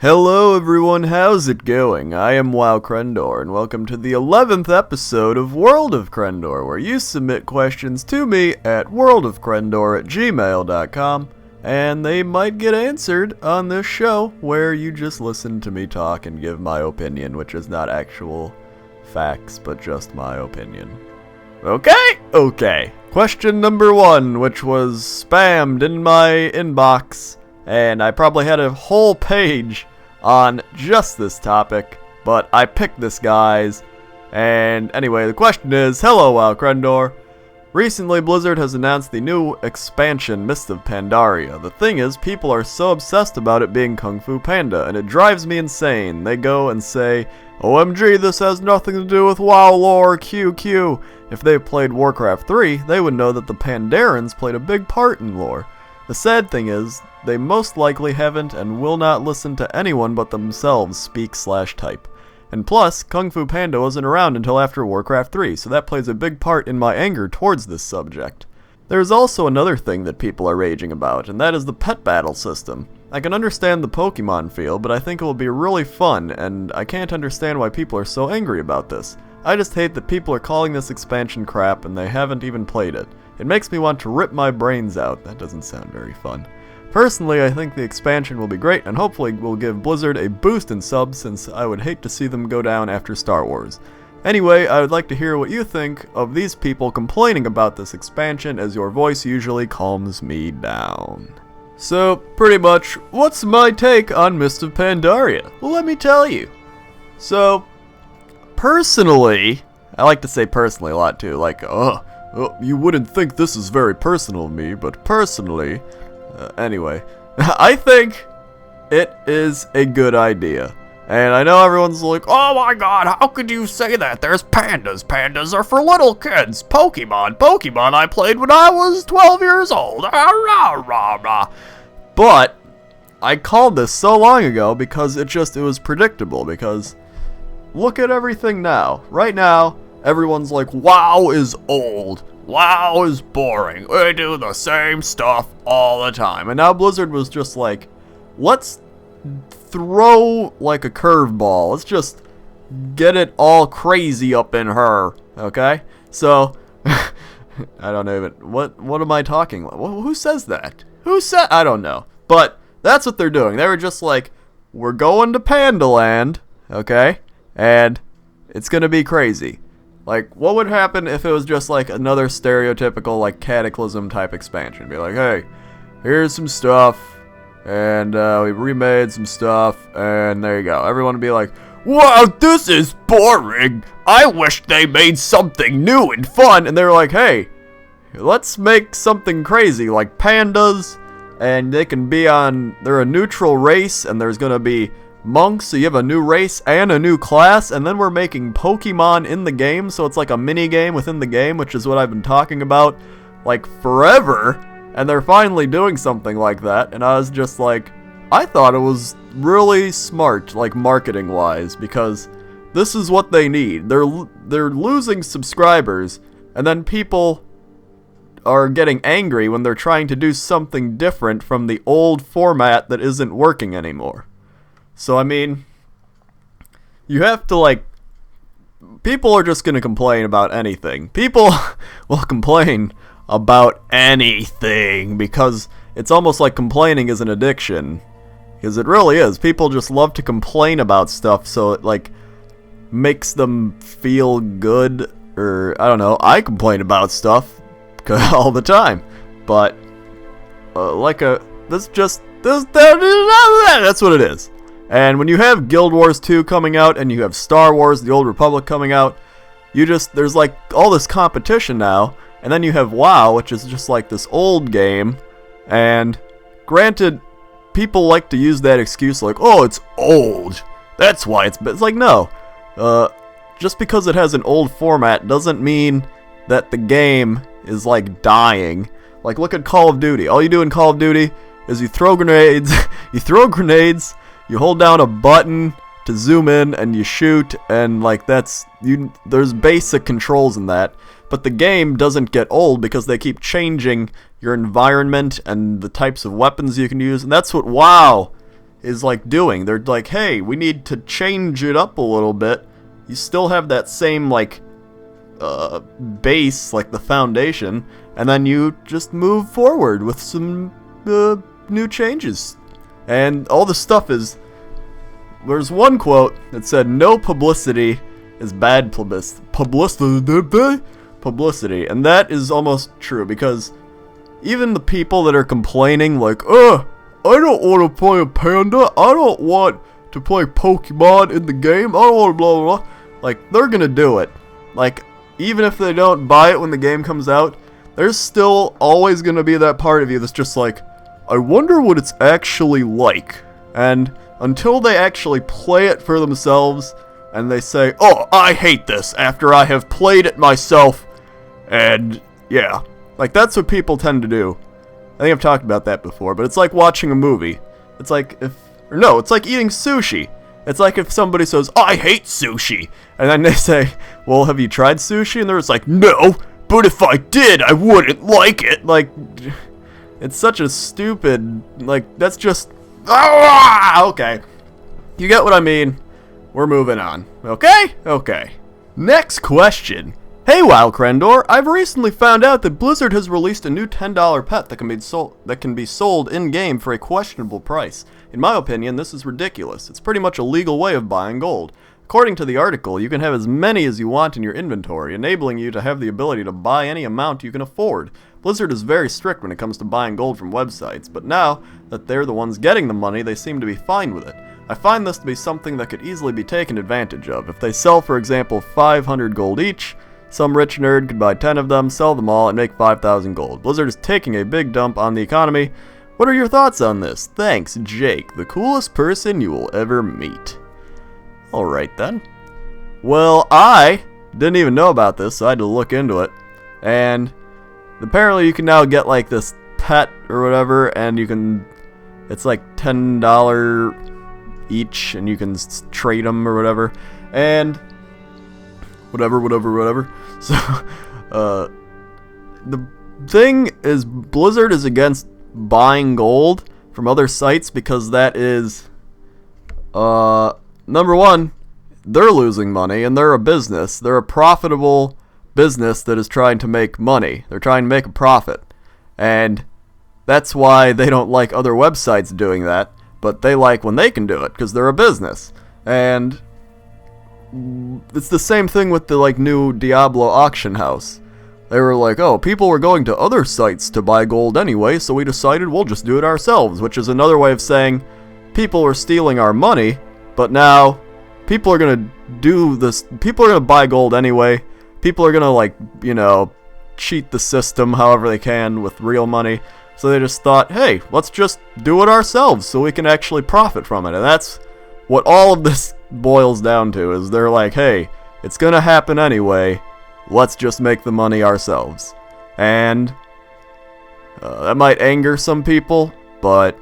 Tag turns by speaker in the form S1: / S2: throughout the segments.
S1: Hello everyone, how's it going? I am WoWcrendor, and welcome to the 11th episode of World of Crendor, where you submit questions to me at worldofcrendor@gmail.com, and they might get answered on this show, where you just listen to me talk and give my opinion, which is not actual facts, but just my opinion. Okay. Question number 1, which was spammed in my inbox, and I probably had a whole page on just this topic, but I picked this guy's. And anyway, the question is, hello WoWcrendor. Recently, Blizzard has announced the new expansion, Mist of Pandaria. The thing is, people are so obsessed about it being Kung Fu Panda, and it drives me insane. They go and say, OMG, this has nothing to do with WoW lore, QQ. If they played Warcraft 3, they would know that the Pandarians played a big part in lore. The sad thing is, they most likely haven't and will not listen to anyone but themselves speak/type. And plus, Kung Fu Panda wasn't around until after Warcraft 3, so that plays a big part in my anger towards this subject. There's also another thing that people are raging about, and that is the pet battle system. I can understand the Pokemon feel, but I think it will be really fun, and I can't understand why people are so angry about this. I just hate that people are calling this expansion crap and they haven't even played it. It makes me want to rip my brains out. That doesn't sound very fun. Personally, I think the expansion will be great and hopefully will give Blizzard a boost in subs, since I would hate to see them go down after Star Wars. Anyway, I would like to hear what you think of these people complaining about this expansion, as your voice usually calms me down. So, pretty much, what's my take on Mist of Pandaria? Well, let me tell you. So, personally, I like to say personally a lot too, like, you wouldn't think this is very personal to me, but personally, anyway, I think it is a good idea. And I know everyone's like, oh my god, how could you say that? There's pandas. Pandas are for little kids. Pokemon I played when I was 12 years old. But I called this so long ago because it was predictable, because look at everything now. Right now, everyone's like, WoW is old. WoW is boring. We do the same stuff all the time. And now Blizzard was just like, let's throw like a curveball. Let's just get it all crazy up in her. Okay? So, I don't know even, what am I talking about? Who says that? I don't know. But that's what they're doing. They were just like, we're going to Pandaland. Okay? And it's gonna be crazy. Like, what would happen if it was just like another stereotypical like Cataclysm type expansion? Be like, hey, here's some stuff, and we remade some stuff, and there you go. Everyone would be like, wow, this is boring. I wish they made something new and fun. And they're like, hey, let's make something crazy, like pandas, and they can be they're a neutral race, and there's gonna be monks, so you have a new race and a new class, and then we're making Pokemon in the game, so it's like a mini game within the game, which is what I've been talking about like forever, and they're finally doing something like that. And I was just like, I thought it was really smart, like marketing wise, because this is what they need. They're losing subscribers, and then people are getting angry when they're trying to do something different from the old format that isn't working anymore. So, I mean, you have to, like, people are just going to complain about anything. People will complain about anything, because it's almost like complaining is an addiction. Because it really is. People just love to complain about stuff, so it, like, makes them feel good, or, I don't know, I complain about stuff all the time. But, that's what it is. And when you have Guild Wars 2 coming out, and you have Star Wars, The Old Republic coming out, there's like all this competition now, and then you have WoW, which is just like this old game, and granted, people like to use that excuse like, oh, it's old, that's why it's like, no, just because it has an old format doesn't mean that the game is like dying. Like, look at Call of Duty. All you do in Call of Duty is you throw grenades, you hold down a button to zoom in, and you shoot, and like there's basic controls in that. But the game doesn't get old because they keep changing your environment and the types of weapons you can use, and that's what WoW is like doing. They're like, hey, we need to change it up a little bit. You still have that same like base, like the foundation, and then you just move forward with some new changes. And all the stuff is, there's one quote that said, no publicity is bad publicity, and that is almost true, because even the people that are complaining like, I don't want to play a panda, I don't want to play Pokemon in the game, I don't want to blah blah blah, like, they're gonna do it. Like, even if they don't buy it when the game comes out, there's still always gonna be that part of you that's just like, I wonder what it's actually like. And until they actually play it for themselves, and they say, oh, I hate this, after I have played it myself, and yeah. Like, that's what people tend to do. I think I've talked about that before, but it's like watching a movie. It's like it's like eating sushi. It's like if somebody says, I hate sushi, and then they say, well, have you tried sushi? And they're just like, no, but if I did, I wouldn't like it. Like, it's such a stupid, like, that's just, okay. You get what I mean? We're moving on. Okay? Okay. Next question. Hey WoWcrendor, I've recently found out that Blizzard has released a new $10 pet that can be sold in-game for a questionable price. In my opinion, this is ridiculous. It's pretty much a legal way of buying gold. According to the article, you can have as many as you want in your inventory, enabling you to have the ability to buy any amount you can afford. Blizzard is very strict when it comes to buying gold from websites, but now that they're the ones getting the money, they seem to be fine with it. I find this to be something that could easily be taken advantage of. If they sell, for example, 500 gold each, some rich nerd could buy 10 of them, sell them all, and make 5,000 gold. Blizzard is taking a big dump on the economy. What are your thoughts on this? Thanks, Jake, the coolest person you will ever meet. Alright then. Well, I didn't even know about this, so I had to look into it. And apparently you can now get like this pet or whatever, and you can, it's like $10 each, and you can trade them or whatever. And whatever. So, the thing is, Blizzard is against buying gold from other sites because that is, number one, they're losing money and they're a business. They're a profitable business that is trying to make money. They're trying to make a profit. And that's why they don't like other websites doing that, but they like when they can do it because they're a business. And it's the same thing with the like new Diablo auction house. They were like, oh, people were going to other sites to buy gold anyway, so we decided we'll just do it ourselves, which is another way of saying people are stealing our money, but now people are gonna do this, people are gonna buy gold anyway, people are gonna, like, you know, cheat the system however they can with real money, so they just thought, hey, let's just do it ourselves so we can actually profit from it. And that's what all of this boils down to, is they're like, hey, it's gonna happen anyway, let's just make the money ourselves. And that might anger some people, but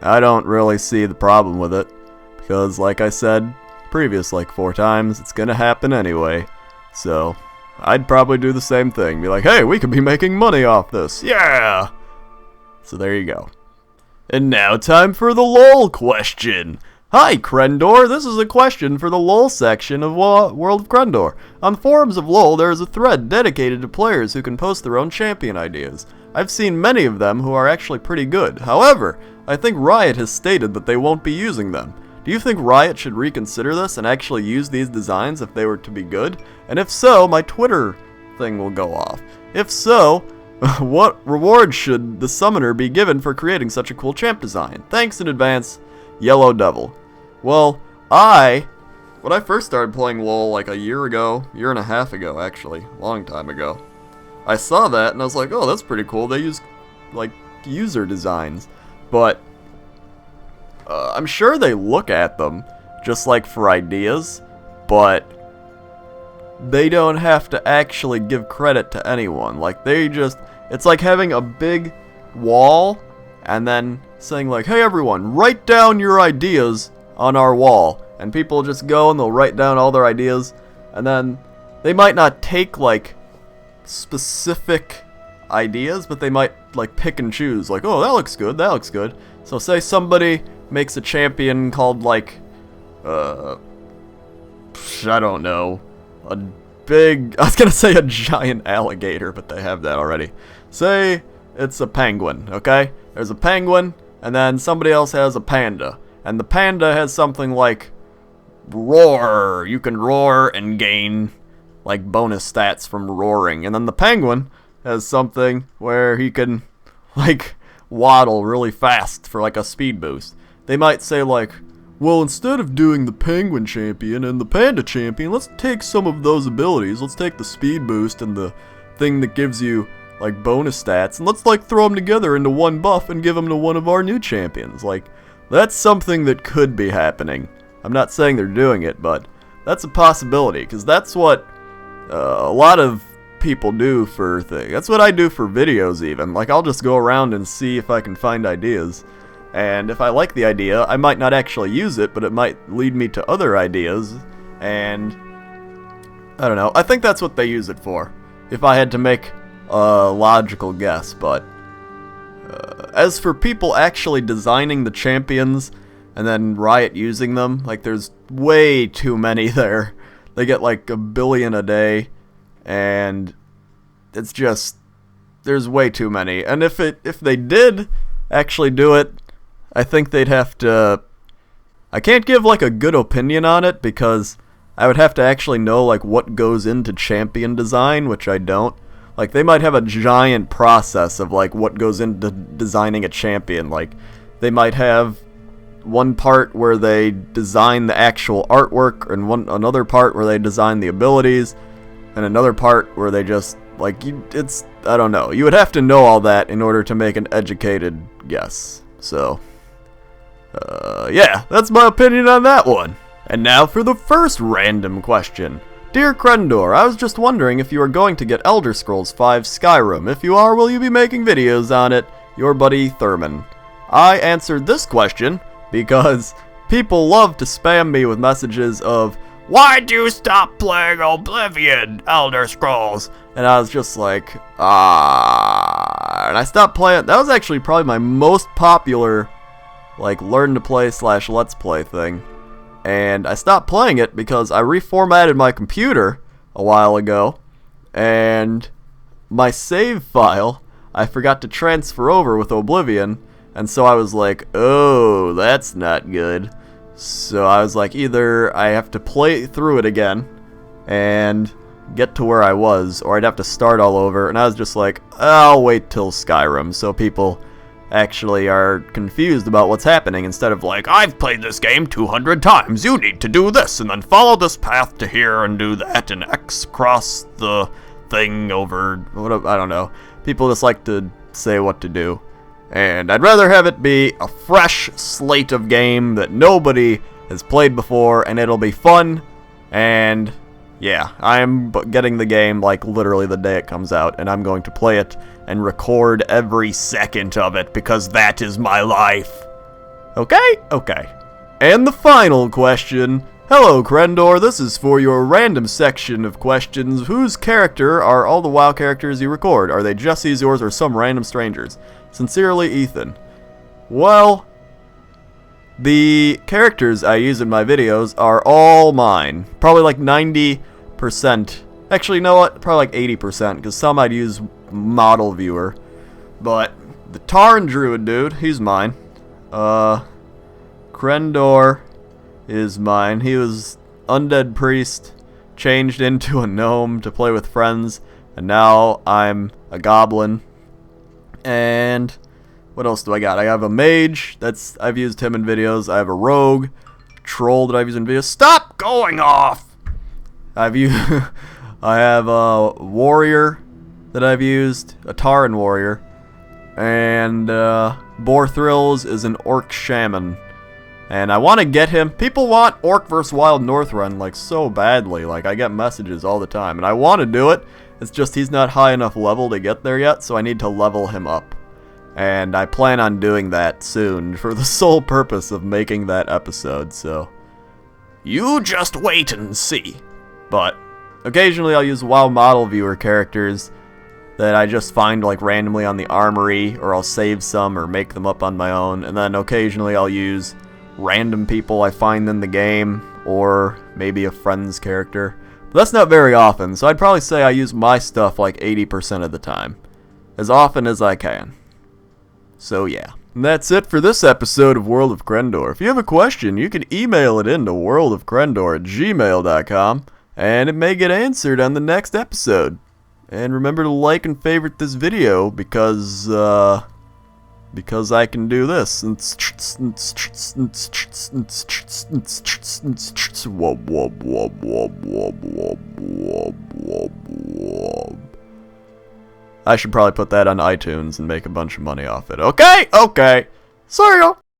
S1: I don't really see the problem with it, because like I said previous like 4 times, it's gonna happen anyway. So I'd probably do the same thing, be like, hey, we could be making money off this, yeah! So there you go. And now time for the LoL question. Hi, Crendor. This is a question for the LoL section of World of Crendor. On the forums of LoL, there is a thread dedicated to players who can post their own champion ideas. I've seen many of them who are actually pretty good. However, I think Riot has stated that they won't be using them. Do you think Riot should reconsider this and actually use these designs if they were to be good? And if so, my Twitter thing will go off. If so, what reward should the summoner be given for creating such a cool champ design? Thanks in advance, Yellow Devil. Well, when I first started playing LoL like a year and a half ago actually, long time ago, I saw that and I was like, oh, that's pretty cool. They use like user designs, but I'm sure they look at them just like for ideas, but they don't have to actually give credit to anyone. Like, they just, it's like having a big wall and then saying like, hey everyone, write down your ideas on our wall, and people just go and they'll write down all their ideas, and then they might not take like specific ideas, but they might like pick and choose, like, oh, that looks good. So say somebody makes a champion called, like, I don't know, a big, I was gonna say a giant alligator, but they have that already. Say it's a penguin, okay? There's a penguin, and then somebody else has a panda. And the panda has something like roar. You can roar and gain, like, bonus stats from roaring. And then the penguin has something where he can, like, waddle really fast for, like, a speed boost. They might say, like, well, instead of doing the penguin champion and the panda champion, let's take some of those abilities. Let's take the speed boost and the thing that gives you, like, bonus stats, and let's, like, throw them together into one buff and give them to one of our new champions. Like, that's something that could be happening. I'm not saying they're doing it, but that's a possibility, because that's what a lot of people do for things. That's what I do for videos, even. Like, I'll just go around and see if I can find ideas. And if I like the idea, I might not actually use it, but it might lead me to other ideas, and I don't know. I think that's what they use it for, if I had to make a logical guess. But as for people actually designing the champions and then Riot using them, like, there's way too many there. They get like 1 billion a day, and it's just, there's way too many. And if they did actually do it, I think they'd have to, I can't give, like, a good opinion on it, because I would have to actually know, like, what goes into champion design, which I don't. Like, they might have a giant process of, like, what goes into designing a champion. Like, they might have one part where they design the actual artwork, and another part where they design the abilities, and another part where they just, like, it's, I don't know. You would have to know all that in order to make an educated guess. So, yeah, that's my opinion on that one. And now for the first random question. Dear Crendor, I was just wondering if you are going to get Elder Scrolls V Skyrim. If you are, will you be making videos on it? Your buddy Thurman. I answered this question because people love to spam me with messages of, why'd you stop playing Oblivion, Elder Scrolls? And I was just like, and I stopped playing. That was actually probably my most popular, like, learn to play / let's play thing. And I stopped playing it because I reformatted my computer a while ago, and my save file I forgot to transfer over with Oblivion, and so I was like, oh, that's not good. So I was like, either I have to play through it again and get to where I was, or I'd have to start all over. And I was just like, I'll wait till Skyrim, so people actually are confused about what's happening, instead of like, I've played this game 200 times, you need to do this, and then follow this path to here and do that, and X cross the thing over, what, I don't know. People just like to say what to do. And I'd rather have it be a fresh slate of game that nobody has played before, and it'll be fun. And yeah, I'm getting the game like literally the day it comes out, and I'm going to play it and record every second of it, because that is my life. Okay? Okay. And the final question. Hello, Crendor. This is for your random section of questions. Whose character are all the WoW characters you record? Are they Jesse's, yours, or some random strangers? Sincerely, Ethan. Well, the characters I use in my videos are all mine. Probably like 90%. Actually, you know what? Probably like 80%, because some I'd use model viewer. But the Tarn Druid dude, he's mine. Crendor is mine. He was undead priest, changed into a gnome to play with friends, and now I'm a goblin. And what else do I got? I have a mage. I've used him in videos. I have a rogue, troll that I've used in videos. Stop going off! I have a warrior that I've used, a Taran warrior, and Boar Thrills is an orc shaman. And I want to get him. People want Orc vs. Wild North Run like so badly. Like, I get messages all the time, and I want to do it. It's just he's not high enough level to get there yet, so I need to level him up. And I plan on doing that soon for the sole purpose of making that episode, so you just wait and see. But occasionally I'll use WoW model viewer characters, that I just find like randomly on the armory, or I'll save some or make them up on my own, and then occasionally I'll use random people I find in the game, or maybe a friend's character. But that's not very often, so I'd probably say I use my stuff like 80% of the time. As often as I can. So yeah. And that's it for this episode of World of Crendor. If you have a question, you can email it in to worldofcrendor@gmail.com, and it may get answered on the next episode. And remember to like and favorite this video, because I can do this. I should probably put that on iTunes and make a bunch of money off it. Okay, okay. See ya!